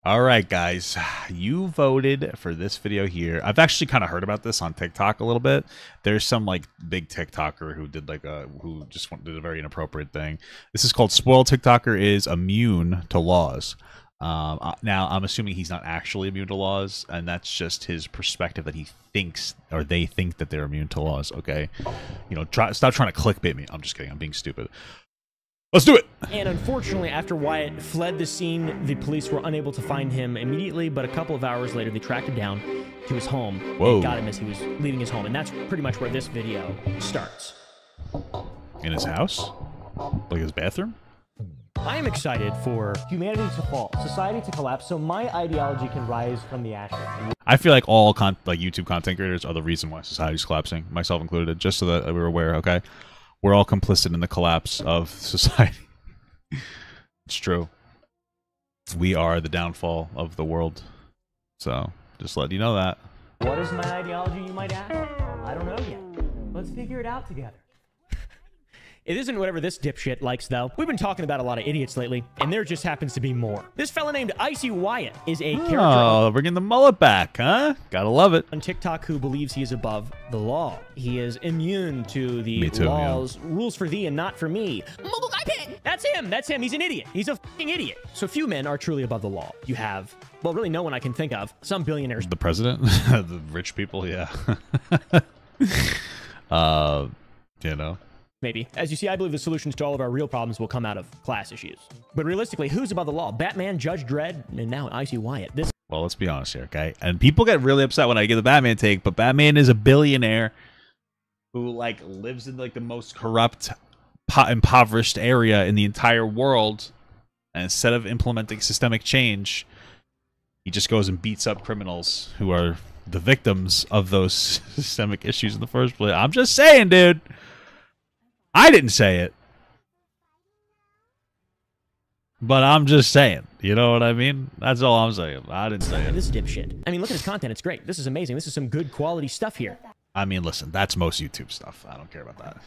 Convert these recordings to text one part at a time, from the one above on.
All right, guys, you voted for this video here. I've actually kind of heard about this on TikTok a little bit. There's some like big TikToker who did did a very inappropriate thing. This is called Spoiled TikToker is immune to laws. Now I'm assuming he's not actually immune to laws, and that's just his perspective that he thinks or they think that they're immune to laws. Okay, stop trying to clickbait me. I'm just kidding. I'm being stupid. Let's do it. And unfortunately, after Wyatt fled the scene, the police were unable to find him immediately, but a couple of hours later, they tracked him down to his home. Whoa. And got him as he was leaving his home. And that's pretty much where this video starts. In his house? Like his bathroom? I am excited for humanity to fall, society to collapse, so my ideology can rise from the ashes. I feel like all YouTube content creators are the reason why society's collapsing, myself included, just so that we're aware, okay? We're all complicit in the collapse of society. It's true. We are the downfall of the world. So, just letting you know that. What is my ideology, you might ask? I don't know yet. Let's figure it out together. It isn't whatever this dipshit likes, though. We've been talking about a lot of idiots lately, and there just happens to be more. This fella named Icy Wyatt is a character bringing the mullet back, huh? Gotta love it. on TikTok who believes he is above the law. He is immune to the laws, rules for thee and not for me. Mobile guy pig! That's him! That's him! He's an idiot! He's a fucking idiot! So few men are truly above the law. You have, well, really no one I can think of. Some billionaires. The president? The rich people, yeah. Maybe. As you see, I believe the solutions to all of our real problems will come out of class issues. But realistically, who's above the law? Batman, Judge Dredd, and now Icy Wyatt. Well, let's be honest here, okay? And people get really upset when I give the Batman take, but Batman is a billionaire who, like, lives in, like, the most corrupt, impoverished area in the entire world. And instead of implementing systemic change, he just goes and beats up criminals who are the victims of those systemic issues in the first place. I'm just saying, dude. I didn't say it. But I'm just saying. You know what I mean? That's all I'm saying. I didn't say it. This dipshit. I mean, look at his content. It's great. This is amazing. This is some good quality stuff here. I mean, listen, that's most YouTube stuff. I don't care about that.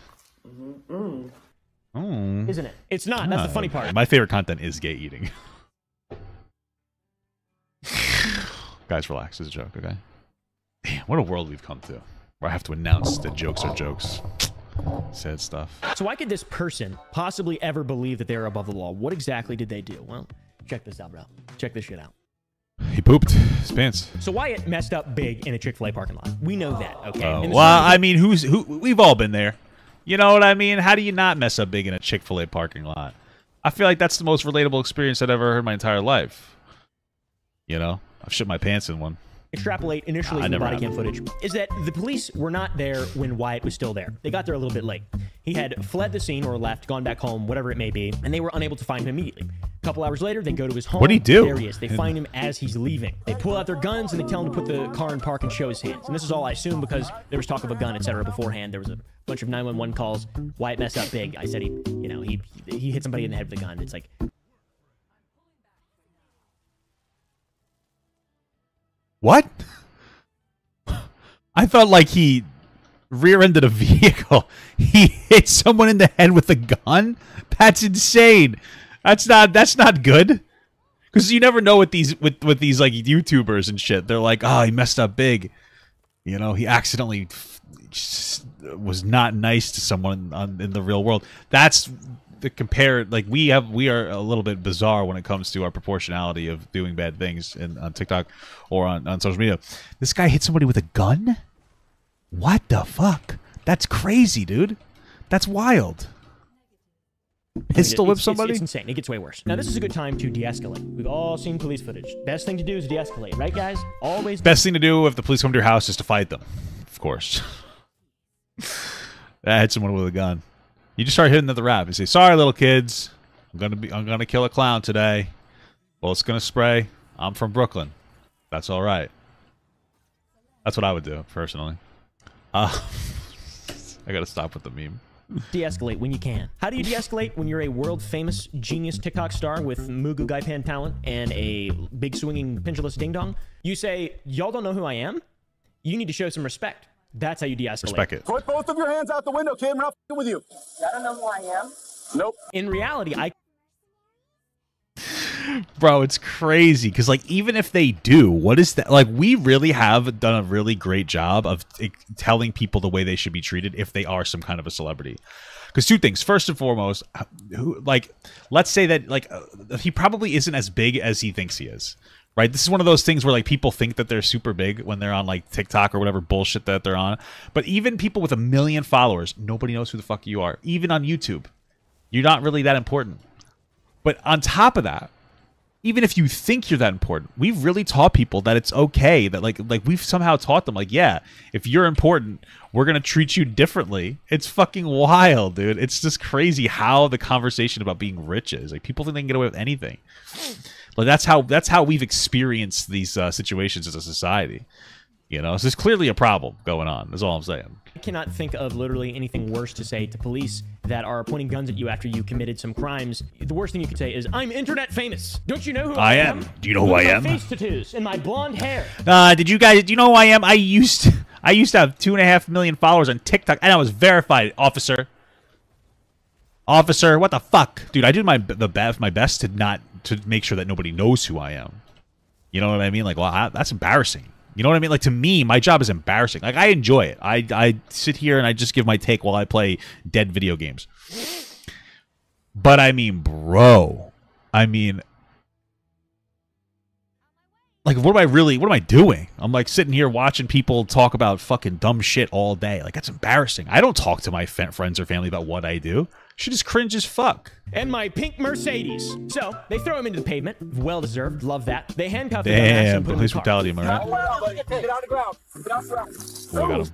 Isn't it? It's not. That's the funny part. My favorite content is gay eating. Guys, relax. It's a joke, okay? Damn, what a world we've come to. Where I have to announce that jokes are jokes. Sad stuff. So why could this person possibly ever believe that they're above the law? What exactly did they do? Well, check this out, bro. Check this shit out. He pooped his pants. So Wyatt messed up big in a Chick-fil-A parking lot. We know that, okay? Well, I mean, we've all been there. You know what I mean? How do you not mess up big in a Chick-fil-A parking lot? I feel like that's the most relatable experience I've ever heard in my entire life. You know? I've shit my pants in one. Extrapolate initially from the body cam footage is that the police were not there when Wyatt was still there. They got there a little bit late. He had fled the scene or left, gone back home, whatever it may be, and they were unable to find him immediately. A couple hours later, they go to his home. What'd he do? There he is. They find him as he's leaving. They pull out their guns and they tell him to put the car in park and show his hands. And this is all I assume because there was talk of a gun, etc. beforehand. There was a bunch of 911 calls. Wyatt messed up big. I said he hit somebody in the head with a gun. It's like, what? I thought like he rear-ended a vehicle. He hit someone in the head with a gun? That's insane. That's not good. Because you never know with these like YouTubers and shit. They're like, oh, he messed up big. You know, he accidentally was not nice to someone in the real world. That's the compare. Like we are a little bit bizarre when it comes to our proportionality of doing bad things on TikTok or on social media. This guy hit somebody with a gun? What the fuck? That's crazy, dude. That's wild. Pistol whip somebody? It's insane. It gets way worse. Now, this is a good time to de-escalate. We've all seen police footage. Best thing to do is de-escalate, right, guys? Always. Best thing to do if the police come to your house is to fight them. Of course. I hit someone with a gun. You just start hitting at the rap. You say, "Sorry, little kids. I'm gonna kill a clown today. Well, it's gonna spray. I'm from Brooklyn. That's all right." That's what I would do personally. I gotta stop with the meme. De-escalate when you can. How do you de-escalate when you're a world-famous genius TikTok star with Mugu Gaipan talent and a big swinging pendulous ding-dong? You say, "Y'all don't know who I am? You need to show some respect." That's how you de-escalate. Respect it. Put both of your hands out the window, kid. We're not f***ing with you. I don't know who I am. Nope. In reality, Bro, it's crazy because, like, even if they do, what is that? Like, we really have done a really great job of telling people the way they should be treated if they are some kind of a celebrity. Because two things. First and foremost, let's say that, like, he probably isn't as big as he thinks he is. Right? This is one of those things where, like, people think that they're super big when they're on, like, TikTok or whatever bullshit that they're on. But even people with 1 million followers, nobody knows who the fuck you are. Even on YouTube. You're not really that important. But on top of that, even if you think you're that important, we've really taught people that it's okay. That, like we've somehow taught them, like, yeah, if you're important, we're going to treat you differently. It's fucking wild, dude. It's just crazy how the conversation about being rich is. Like, people think they can get away with anything. Like, that's how we've experienced these situations as a society. You know, so there's clearly a problem going on. That's all I'm saying. I cannot think of literally anything worse to say to police that are pointing guns at you after you committed some crimes. The worst thing you could say is, "I'm internet famous. Don't you know who I am? Do you know who I am? Face tattoos and my blonde hair." Do you know who I am? I used to have 2.5 million followers on TikTok, and I was verified, officer. Officer, what the fuck, dude? I do my best to make sure that nobody knows who I am. You know what I mean? Like, well, that's embarrassing. You know what I mean? Like, to me, my job is embarrassing. Like, I enjoy it. I sit here and I just give my take while I play dead video games. But I mean, bro, like, what am I doing? I'm like sitting here watching people talk about fucking dumb shit all day. Like, that's embarrassing. I don't talk to my friends or family about what I do. Shit is cringe as fuck. And my pink Mercedes. So they throw him into the pavement. Well deserved. Love that. They handcuff him. Damn, police brutality, am I right? Get on the ground. Get on the ground. Oh, we got him.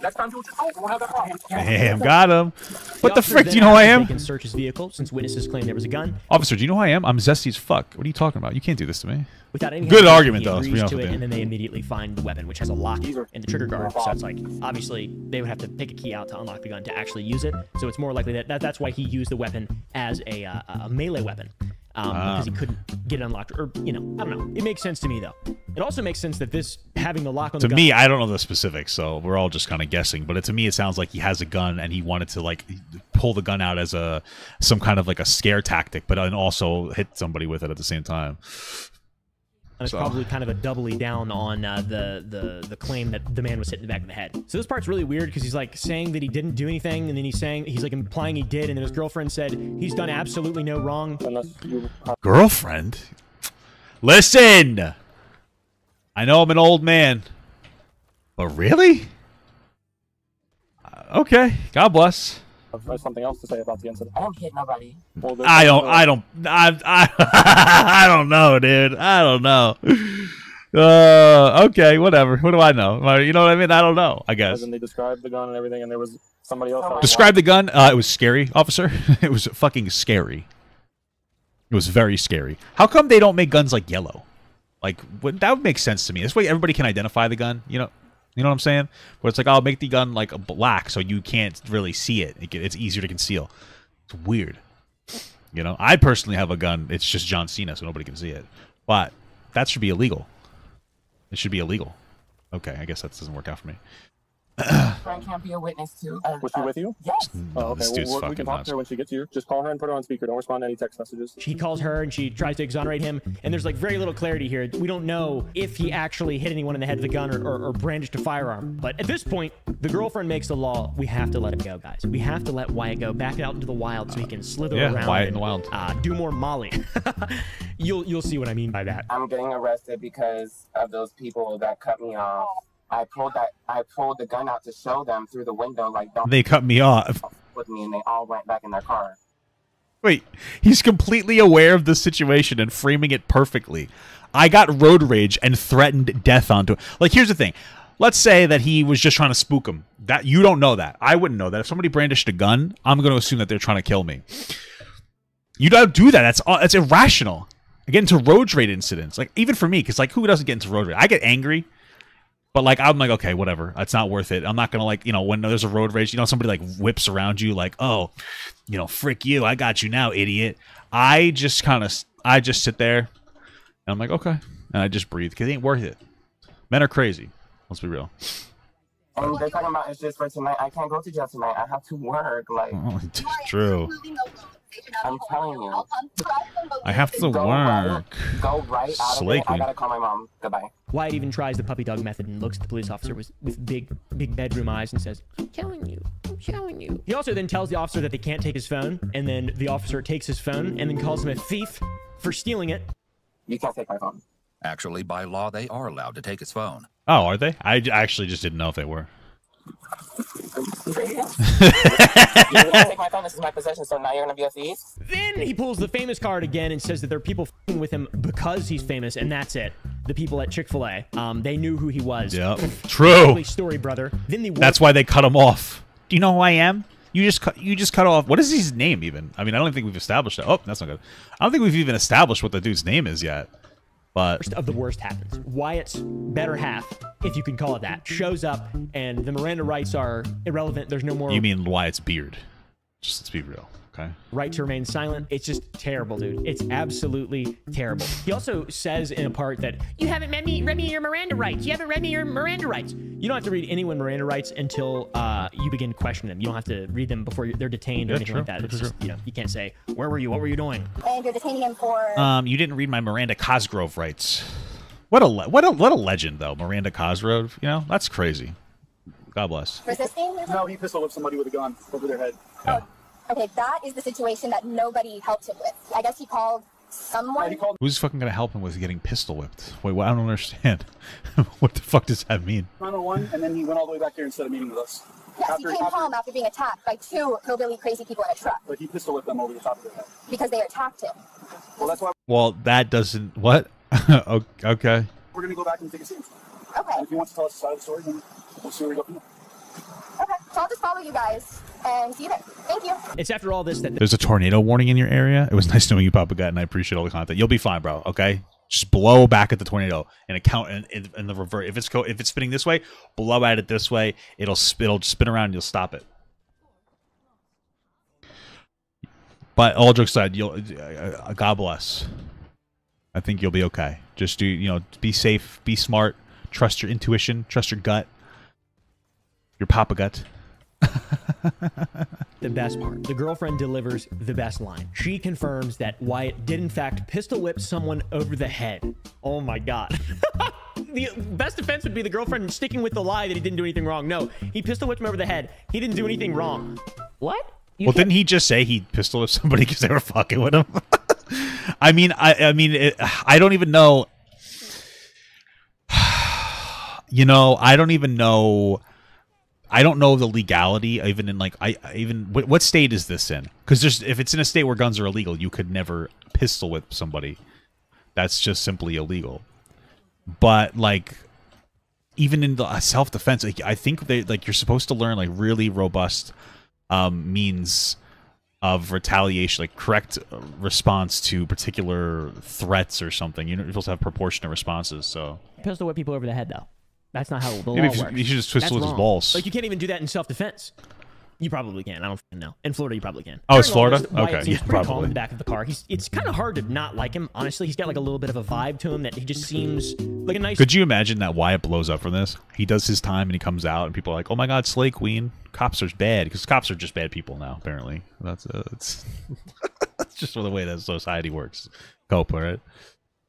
Next time you won't have that problem. Damn, got him. What the frick? Do you know who I am? They can search his vehicle since witnesses claim there was a gun. Officer, do you know who I am? I'm zesty as fuck. What are you talking about? You can't do this to me. Without any good argument, though. And then they immediately find the weapon, which has a lock and the trigger guard. So it's like, obviously, they would have to pick a key out to unlock the gun to actually use it. So it's more likely that's why he used the weapon as a melee weapon. Because he couldn't get it unlocked, or, you know, I don't know. It makes sense to me, though. It also makes sense that this, having the lock on the gun... To me, I don't know the specifics, so we're all just kind of guessing. But to me, it sounds like he has a gun, and he wanted to, like, pull the gun out as some kind of, like, a scare tactic, but then also hit somebody with it at the same time. And it's probably kind of a doubly down on the claim that the man was hit in the back of the head. So this part's really weird because he's like saying that he didn't do anything, and then he's like implying he did, and then his girlfriend said he's done absolutely no wrong. Girlfriend? Listen! I know I'm an old man, but really? Okay, God bless. There's something else to say about the incident. I don't hit nobody. Well, I don't know, dude. I don't know. Okay, whatever. What do I know? You know what I mean? I don't know, I guess. And they described the gun and everything, and there was somebody else. Describe the gun. It was scary, officer. It was fucking scary. It was very scary. How come they don't make guns like yellow? Like, that would make sense to me. This way everybody can identify the gun, you know? You know what I'm saying? Where it's like, I'll make the gun like a black so you can't really see it. It's easier to conceal. It's weird. You know, I personally have a gun. It's just John Cena, so nobody can see it. But that should be illegal. It should be illegal. Okay, I guess that doesn't work out for me. Friend can't be a witness to. Was she with you? Yes. No, Oh, okay. this dude's Well, we fucking can talk nuts. to her when she gets here. Just call her and put her on speaker. Don't respond to any text messages. He calls her and she tries to exonerate him, and there's like very little clarity here. We don't know if he actually hit anyone in the head with a gun or brandished a firearm. But at this point, the girlfriend makes the law. We have to let him go, guys. We have to let Wyatt go back out into the wild so he can slither around. Wyatt in the wild. Do more Molly. You'll see what I mean by that. I'm getting arrested because of those people that cut me off. I pulled the gun out to show them through the window, like, don't They cut me off. with me, and they all went back in their car. Wait, he's completely aware of the situation and framing it perfectly. I got road rage and threatened death onto him. Like, here's the thing. Let's say that he was just trying to spook him. That you don't know that. I wouldn't know that. If somebody brandished a gun, I'm going to assume that they're trying to kill me. You don't do that. That's irrational. I get into road rage incidents. Like, even for me, because, like, who doesn't get into road rage? I get angry. But, like, I'm like, okay, whatever. It's not worth it. I'm not going to, like, you know, when there's a road rage, you know, somebody, like, whips around you, like, oh, you know, frick you. I got you now, idiot. I just sit there, and I'm like, okay. And I just breathe, because it ain't worth it. Men are crazy. Let's be real. And they're talking about it's just for tonight. I can't go to jail tonight. I have to work. Like, Oh, true. I'm telling you. I have to Go work. Go right out of Slay it. I Queen. gotta call my mom. Goodbye. Wyatt even tries the puppy dog method and looks at the police officer with big bedroom eyes and says, I'm telling you, I'm telling you. He also then tells the officer that they can't take his phone, and then the officer takes his phone and then calls him a thief for stealing it. You can't take my phone. Actually, by law, they are allowed to take his phone. Oh, are they? I actually just didn't know if they were. You can't take my phone. This is my possession, so now you're gonna be a thief? Then he pulls the famous card again and says that there are people f***ing with him because he's famous, and that's it. The people at Chick-fil-A, they knew who he was. Yep. True. Lovely story, brother. Then the That's why they cut him off. Do you know who I am? You just cut off. What is his name even? I mean, I don't think we've established it. Oh, that's not good. I don't think we've even established what the dude's name is yet. But worst of the worst happens. Wyatt's better half, if you can call it that, shows up, and the Miranda rights are irrelevant. There's no more you mean Wyatt's beard? Just let's be real, okay? right to remain silent. It's just terrible, dude. It's absolutely terrible. He also says in a part that you haven't read me your Miranda rights. You haven't read me your Miranda rights. You don't have to read anyone Miranda rights until you begin questioning them. You don't have to read them before they're detained or anything like that. It's just, you know, you can't say, where were you? What were you doing? And you're detaining him for... You didn't read my Miranda Cosgrove rights. What a legend though, Miranda Cosgrove. You know, that's crazy. God bless. resisting? No, he pistol whipped somebody with a gun over their head. Yeah. Okay, that is the situation that nobody helped him with. I guess he called someone. He called Who's fucking gonna help him with getting pistol whipped? Wait, what? I don't understand. What the fuck does that mean? 911, and then he went all the way back here instead of meeting with us. Yes, he came home after being attacked by two hillbilly crazy people in a truck But he pistol whipped them over the top of their head. because they attacked him. Well, that's why Well, that doesn't. What? Okay. we're going to go back and take a seat. Okay, And if he wants to tell us the side of the story, then we'll see where we go from there. okay. So I'll just follow you guys and see you there. Thank you. It's after all this that There's a tornado warning in your area. It was nice knowing you, Papa Gut, and I appreciate all the content. You'll be fine, bro. Okay. Just blow back at the tornado and account in the revert. If it's spinning this way, blow at it this way. It'll spin around. And you'll stop it. But all jokes aside, you'll God bless. I think you'll be okay. Just be safe, be smart, trust your intuition, trust your gut, your Papa Gut. the best part. The girlfriend delivers the best line. She confirms that Wyatt did in fact pistol whip someone over the head. Oh my god. The best defense would be the girlfriend sticking with the lie that he didn't do anything wrong. No, he pistol whipped him over the head. He didn't do anything wrong. What? Well, didn't he just say he pistol whipped somebody because they were fucking with him? I mean, I don't even know. You know, I don't even know. I don't know the legality, even in like, what state is this in? Because if it's in a state where guns are illegal, you could never pistol whip somebody. That's just simply illegal. But like, even in the self-defense, like, I think you're supposed to learn like really robust means of retaliation, like correct response to particular threats or something. You're supposed to have proportionate responses. So Pistol whip people over the head, though. That's not how the law maybe works. you should just twist That's with his wrong. balls. Like, you can't even do that in self-defense. You probably can. I don't know. In Florida, you probably can. Oh, it's During all Florida? this, Wyatt Okay, seems yeah, pretty calm probably. in the back of the car. It's kind of hard to not like him, honestly. He's got like a little bit of a vibe to him that he just seems like a nice... Could you imagine that Wyatt blows up from this? He does his time and he comes out and people are like, "Oh my God, Slay Queen, cops are bad," because cops are just bad people now. Apparently, that's it's just the way that society works. Cope, all right.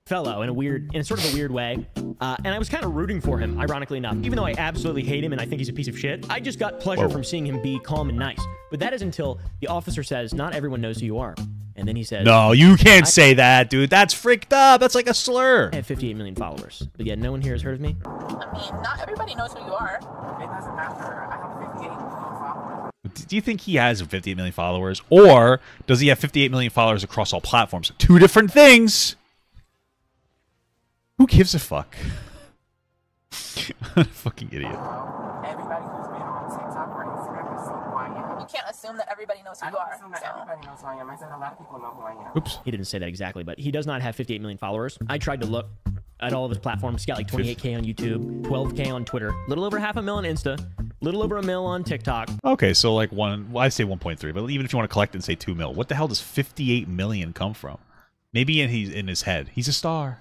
fellow in sort of a weird way. And I was kind of rooting for him, ironically enough. Even though I absolutely hate him and I think he's a piece of shit, I just got pleasure from seeing him be calm and nice. But that is until the officer says, "Not everyone knows who you are." And then he says, "No, you can't say that, dude. That's freaked up. That's like a slur." I have 58 million followers. But yet no one here has heard of me. I mean, not everybody knows who you are. It doesn't matter. I have 58 million followers. Do you think he has 58 million followers? Or does he have 58 million followers across all platforms? Two different things. Who gives a fuck? Fucking idiot. Everybody who's been on TikTok or Instagram is so quiet. You can't assume that everybody knows who you are. Assume that everybody knows who I am. I said a lot of people know who I am. Oops. He didn't say that exactly, but he does not have 58 million followers. I tried to look at all of his platforms. He's got like 28K on YouTube, 12K on Twitter, little over 500,000 on Insta, little over 1 million on TikTok. Okay, so like I say 1.3, but even if you want to collect and say 2 mil, what the hell does 58 million come from? Maybe in his head. He's a star.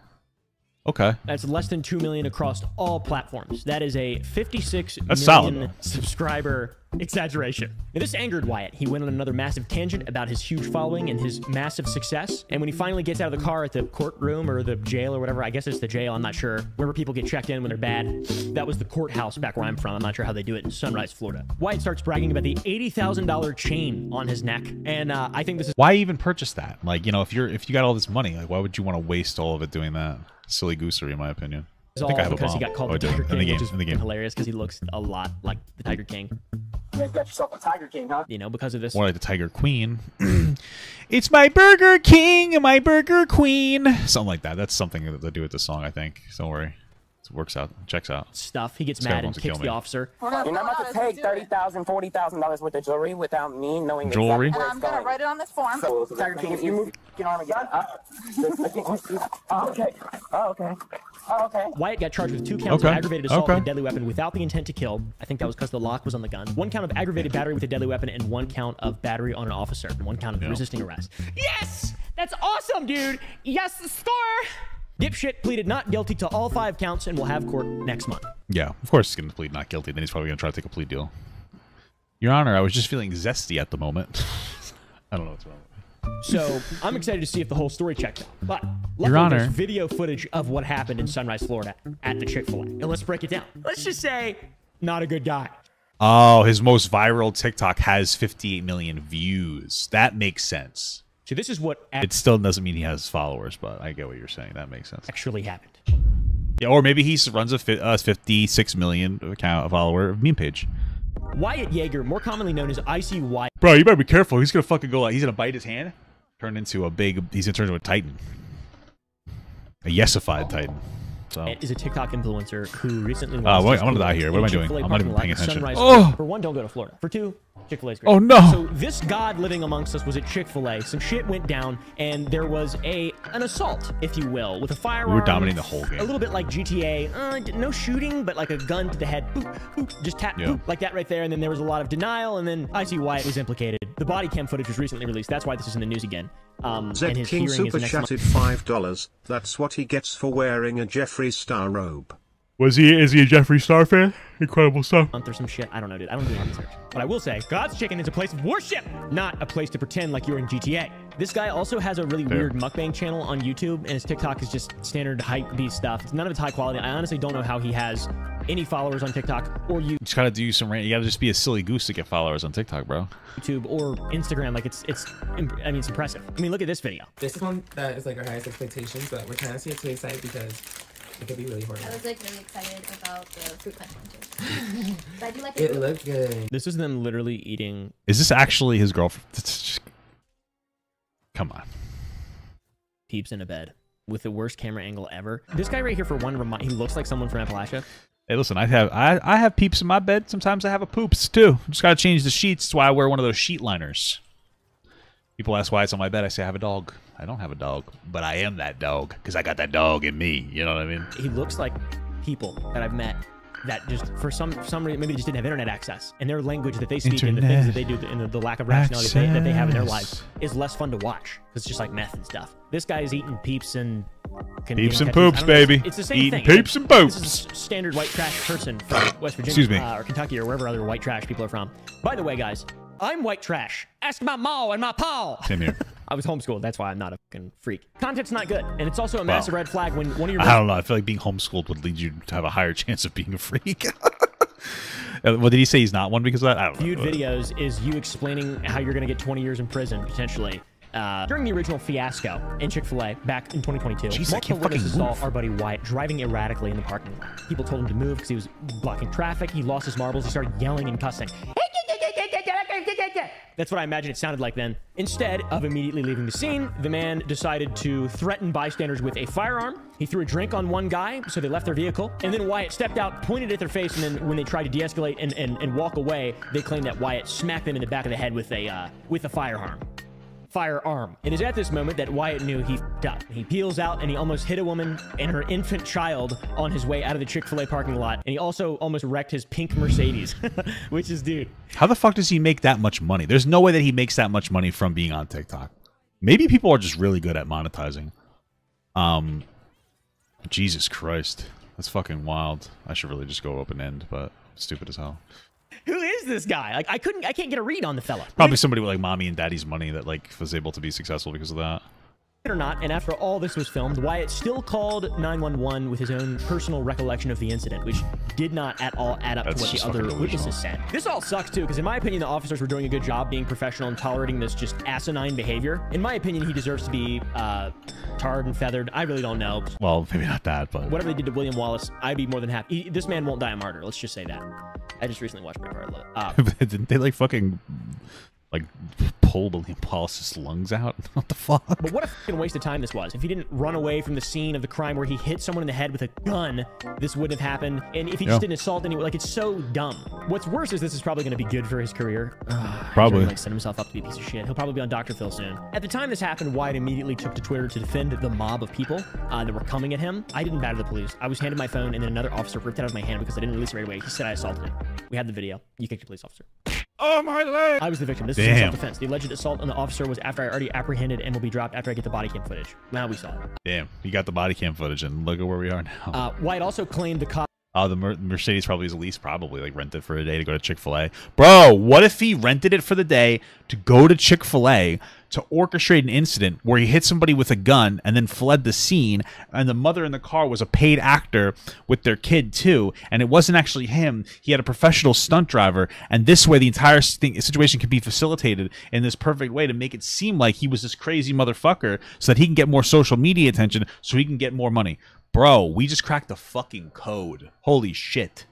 Okay. That's less than 2 million across all platforms. That is a 56 That's million solid. subscriber exaggeration. Now, this angered Wyatt. He went on another massive tangent about his huge following and his massive success. And when he finally gets out of the car at the courtroom or the jail or whatever, I guess it's the jail, I'm not sure, wherever people get checked in when they're bad, that was the courthouse back where I'm from. I'm not sure how they do it in Sunrise, Florida. Wyatt starts bragging about the $80,000 chain on his neck. And I think this is... Why even purchase that? Like, you know, if you got all this money, like, why would you want to waste all of it doing that? Silly goosery, in my opinion. It's I think I all have a because he bomb. got called Oh, the I do. Tiger King, In the game, which is in the game. hilarious because he looks a lot like the Tiger King. You guys got yourself a Tiger King, huh? You know, because of this. More like the Tiger Queen. It's my Burger King and my Burger Queen. Something like that. That's something that they do with the song, I think. Don't worry. It works out. Checks out. Stuff. He gets This guy mad and wants to kicks kill the me. officer. You're not about to take $30,000, $40,000 worth of jewelry without me knowing Jewelry? exactly where I'm it's going to going. write it on this form. So, Tiger King, if you move your arm again. Oh, okay. Oh, okay. Oh, okay. Wyatt got charged with 2 counts of aggravated assault with a deadly weapon without the intent to kill. I think that was because the lock was on the gun. 1 count of aggravated battery with a deadly weapon and 1 count of battery on an officer. And 1 count of resisting arrest. Yes! That's awesome, dude! Yes, score! Dipshit pleaded not guilty to all 5 counts and will have court next month. Yeah, of course he's going to plead not guilty. Then he's probably going to try to take a plea deal. Your Honor, I was just feeling zesty at the moment. I don't know what's wrong with me. So I'm excited to see if the whole story checks out. But luckily, Your Honor. there's video footage of what happened in Sunrise, Florida at the Chick-fil-A. And let's break it down. Let's just say, not a good guy. Oh, his most viral TikTok has 58 million views. That makes sense. So this is what It still doesn't mean he has followers, but I get what you're saying. That makes sense. actually happened. Yeah, or maybe he runs a 56 million account follower meme page. Wyatt Yeager, more commonly known as Icy Wyatt, Bro, you better be careful. He's gonna fucking go like he's gonna bite his hand, turn into a big. He's gonna turn into a titan, a yesified titan. So. is a TikTok influencer who recently wait, launched his I'm gonna die career here. in What am I doing? Chick-fil-A I'm not even parking paying lot in attention. Sunrise, Oh! Florida. For 1, don't go to Florida. For 2, Chick-fil-A's great. Oh, no! So this god living amongst us was at Chick-fil-A. Some shit went down, and there was an assault, if you will, with a firearm. We were dominating the whole game. A little bit like GTA. No shooting, but like a gun to the head. Boop, boop, just tap, Yeah. boop, like that right there. And then there was a lot of denial, and then Icy Wyatt was implicated. The body cam footage was recently released. That's why this is in the news again. And Zed his King hearing is super next month. chatted $5. That's what he gets for wearing a Jeffree Star robe. Is he a Jeffree Star fan? Incredible stuff. Month or some shit. I don't know, dude. I don't do any research. But I will say, God's Chicken is a place of worship, not a place to pretend like you're in GTA. This guy also has a really weird mukbang channel on YouTube, and his TikTok is just standard hype beast stuff. None of it's high quality. I honestly don't know how he has any followers on TikTok or You just gotta do some. You gotta just be a silly goose to get followers on TikTok, bro. YouTube or Instagram. Like it's impressive. I mean, look at this video. This is one that is like our highest expectations, but we're trying to see it to excited because it could be really horrible. I was like really excited about the fruit punch one too. But I do like It looked good. This is them literally eating. Is this actually his girlfriend? Come on. Peeps in a bed with the worst camera angle ever. This guy right here, for one, he looks like someone from Appalachia. Hey, listen, I have peeps in my bed. Sometimes I have a poops too. Just gotta change the sheets. That's why I wear one of those sheet liners. People ask why it's on my bed. I say I have a dog. I don't have a dog, but I am that dog because I got that dog in me. You know what I mean? He looks like people that I've met that just for some reason maybe they just didn't have internet access, and their language that they speak and the things that they do and the lack of rationality that they have in their lives is less fun to watch. It's just like meth and stuff. This guy is eating peeps and Peeps and poops, baby. It's the same Eating thing. peeps and poops. This is a standard white trash person from West Virginia, Excuse me. Or Kentucky, or wherever other white trash people are from. By the way, guys, I'm white trash. Ask my ma and my pa. Same here. I was homeschooled. That's why I'm not a fucking freak. Content's not good, and it's also a massive red flag when one of your I don't know. I feel like being homeschooled would lead you to have a higher chance of being a freak. Well, did he say he's not one because of that? I don't know. viewed videos is you explaining how you're going to get 20 years in prison potentially. During the original fiasco in Chick-fil-A back in 2022, Jeez, I can't multiple witnesses fucking saw move. our buddy Wyatt driving erratically in the parking lot. People told him to move because he was blocking traffic. He lost his marbles. He started yelling and cussing. That's what I imagine it sounded like then. Instead of immediately leaving the scene, the man decided to threaten bystanders with a firearm. He threw a drink on one guy, so they left their vehicle. And then Wyatt stepped out, pointed at their face, and then when they tried to de-escalate and walk away, they claimed that Wyatt smacked them in the back of the head with a firearm. It is at this moment that Wyatt knew he f***ed up. He peels out and he almost hit a woman and her infant child on his way out of the Chick-fil-A parking lot. And he also almost wrecked his pink Mercedes, which is, dude. How the fuck does he make that much money? There's no way that he makes that much money from being on TikTok. Maybe people are just really good at monetizing. Jesus Christ. That's fucking wild. I should really just go open end, but stupid as hell. Who is this guy? Like, I can't get a read on the fella. Probably somebody with like mommy and daddy's money that like was able to be successful because of that. Or not, and after all this was filmed, Wyatt still called 911 with his own personal recollection of the incident, which did not at all add up to what the other witnesses said. This all sucks too, because in my opinion, the officers were doing a good job being professional and tolerating this just asinine behavior. In my opinion, he deserves to be tarred and feathered. I really don't know. Well, maybe not that, but whatever they did to William Wallace, I'd be more than happy. This man won't die a martyr. Let's just say that. I just recently watched Braveheart. Didn't they like fucking like pull William Wallace's lungs out? What the fuck? But what a fucking waste of time this was. If he didn't run away from the scene of the crime where he hit someone in the head with a gun, this wouldn't have happened. And if he just didn't assault anyone, like, it's so dumb. What's worse is this is probably going to be good for his career. Probably. He's like set himself up to be a piece of shit. He'll probably be on Dr. Phil soon. At the time this happened, Wyatt immediately took to Twitter to defend the mob of people that were coming at him. I didn't batter the police. I was handed my phone, and then another officer ripped it out of my hand because I didn't release it right away. He said I assaulted him. We had the video. You kicked a police officer. Oh, my leg! I was the victim. This is self-defense. The alleged assault on the officer was after I already apprehended and will be dropped after I get the body cam footage. Now we saw it. Damn, you got the body cam footage, and look at where we are now. Wyatt also claimed the cop. Oh, the Mercedes probably is at least probably like rented for a day to go to Chick-fil-A. Bro, what if he rented it for the day to go to Chick-fil-A to orchestrate an incident where he hit somebody with a gun and then fled the scene, and the mother in the car was a paid actor with their kid too, and it wasn't actually him. He had a professional stunt driver, and this way the entire situation can be facilitated in this perfect way to make it seem like he was this crazy motherfucker so that he can get more social media attention so he can get more money. Bro, we just cracked the fucking code. Holy shit.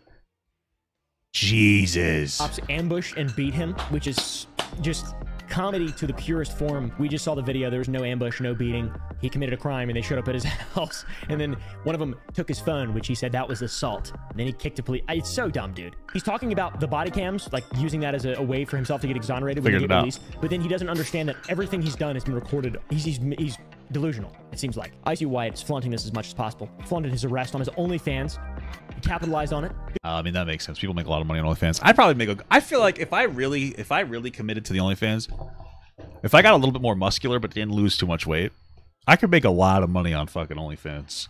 Jesus. Cops ambush and beat him, which is just comedy to the purest form. We just saw the video. There was no ambush, no beating. He committed a crime, and they showed up at his house. And then one of them took his phone, which he said that was assault. And then he kicked a police. It's so dumb, dude. He's talking about the body cams, like using that as a way for himself to get exonerated when he get released. But then he doesn't understand that everything he's done has been recorded. He's delusional, it seems like. I see Wyatt is flaunting this as much as possible. Flaunted his arrest on his OnlyFans. He capitalized on it. I mean, that makes sense. People make a lot of money on OnlyFans. I'd probably make I feel like if I really committed to the OnlyFans, if I got a little bit more muscular but didn't lose too much weight, I could make a lot of money on fucking OnlyFans.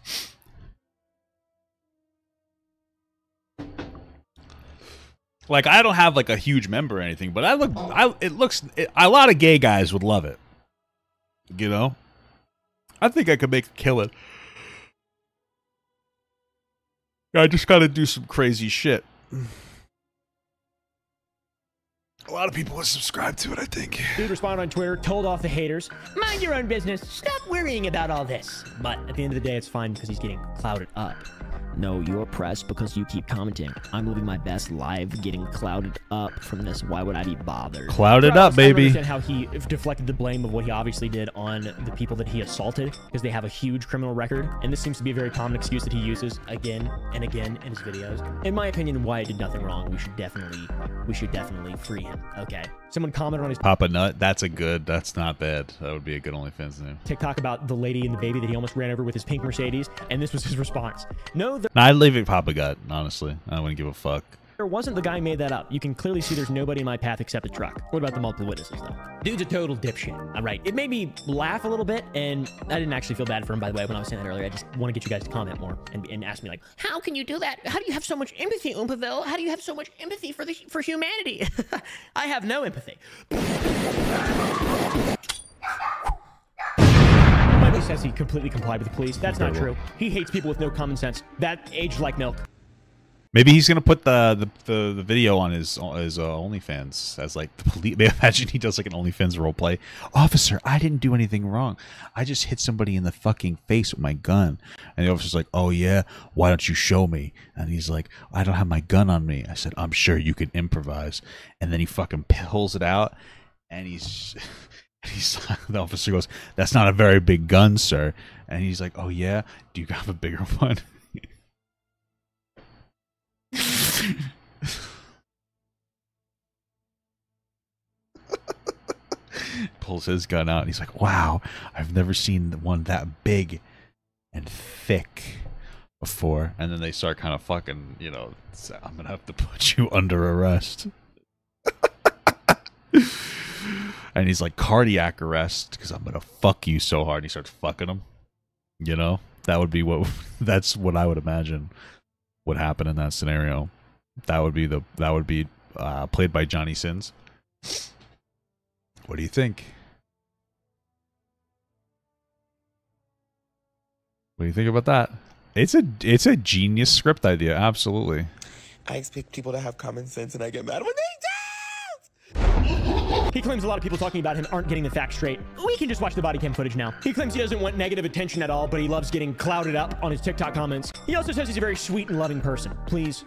Like, I don't have like a huge member or anything, but a lot of gay guys would love it. You know? I think I could make a killing. I just gotta do some crazy shit. A lot of people will subscribe to it, I think. Dude responded on Twitter, told off the haters, mind your own business, stop worrying about all this. But at the end of the day, it's fine because he's getting clouded up. No, you're pressed because you keep commenting. I'm living my best life, getting clouded up from this. Why would I be bothered? Clouded up, baby. I don't understand how he deflected the blame of what he obviously did on the people that he assaulted because they have a huge criminal record. And this seems to be a very common excuse that he uses again and again in his videos. In my opinion, Wyatt did nothing wrong. We should definitely free him. Okay. Someone commented on his Papa Nut. That's not bad. That would be a good OnlyFans name. TikTok about the lady and the baby that he almost ran over with his pink Mercedes. And this was his response. No, I'd leave it Papa Gut, honestly. I wouldn't give a fuck. There wasn't. The guy made that up. You can clearly see there's nobody in my path except the truck. What about the multiple witnesses, though? Dude's a total dipshit. All right. It made me laugh a little bit, and I didn't actually feel bad for him, by the way, when I was saying that earlier. I just want to get you guys to comment more and ask me, like, how can you do that? How do you have so much empathy, Oompaville? How do you have so much empathy for humanity? I have no empathy. He says he completely complied with the police. That's not true. He hates people with no common sense. That aged like milk. Maybe he's gonna put the video on his OnlyFans as like the police. Imagine he does like an OnlyFans roleplay. Officer, I didn't do anything wrong. I just hit somebody in the fucking face with my gun. And the officer's like, oh yeah, why don't you show me? And he's like, I don't have my gun on me. I said, I'm sure you can improvise. And then he fucking pulls it out, and the officer goes, that's not a very big gun, sir. And he's like, oh yeah, do you have a bigger one? Pulls his gun out, and he's like, wow, I've never seen one that big and thick before. And then they start kind of fucking, you know, I'm gonna have to put you under arrest. And he's like, cardiac arrest, because I'm gonna fuck you so hard. And he starts fucking him, you know? That would be what. That's what I would imagine would happen in that scenario. That would be played by Johnny Sins. What do you think? What do you think about that? It's a genius script idea, absolutely. I expect people to have common sense, and I get mad when they don't. He claims a lot of people talking about him aren't getting the facts straight. We can just watch the body cam footage now. He claims he doesn't want negative attention at all, but he loves getting clouded up on his TikTok comments. He also says he's a very sweet and loving person. Please,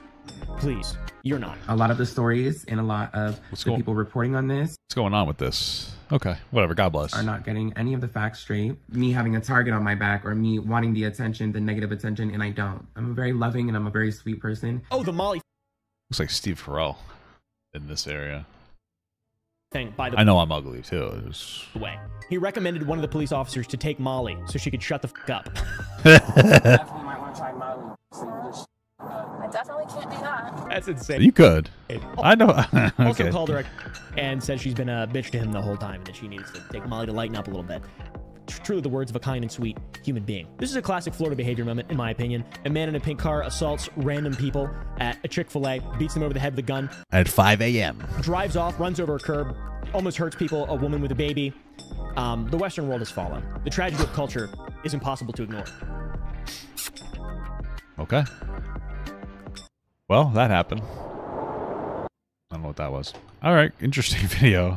you're not. A lot of the stories and a lot of people reporting on this. What's going on with this? Okay, whatever, God bless. Are not getting any of the facts straight. Me having a target on my back or me wanting the attention, the negative attention, and I don't. I'm a very loving and I'm a very sweet person. Oh, the Molly looks like Steve Carell in this area. Thing, by the I know I'm ugly too. way. He recommended one of the police officers to take Molly so she could shut the fuck up. Definitely might want to try Molly. I definitely can't do that. That's insane. You could. I know. Also Okay. called her and said she's been a bitch to him the whole time and that she needs to take Molly to lighten up a little bit. Truly the words of a kind and sweet human being. This is a classic Florida behavior moment, in my opinion. A man in a pink car assaults random people at a Chick-fil-A, beats them over the head with a gun. At 5 a.m. Drives off, runs over a curb, almost hurts people, a woman with a baby. The Western world has fallen. The tragedy of culture is impossible to ignore. Okay. Well, that happened. I don't know what that was. All right, interesting video.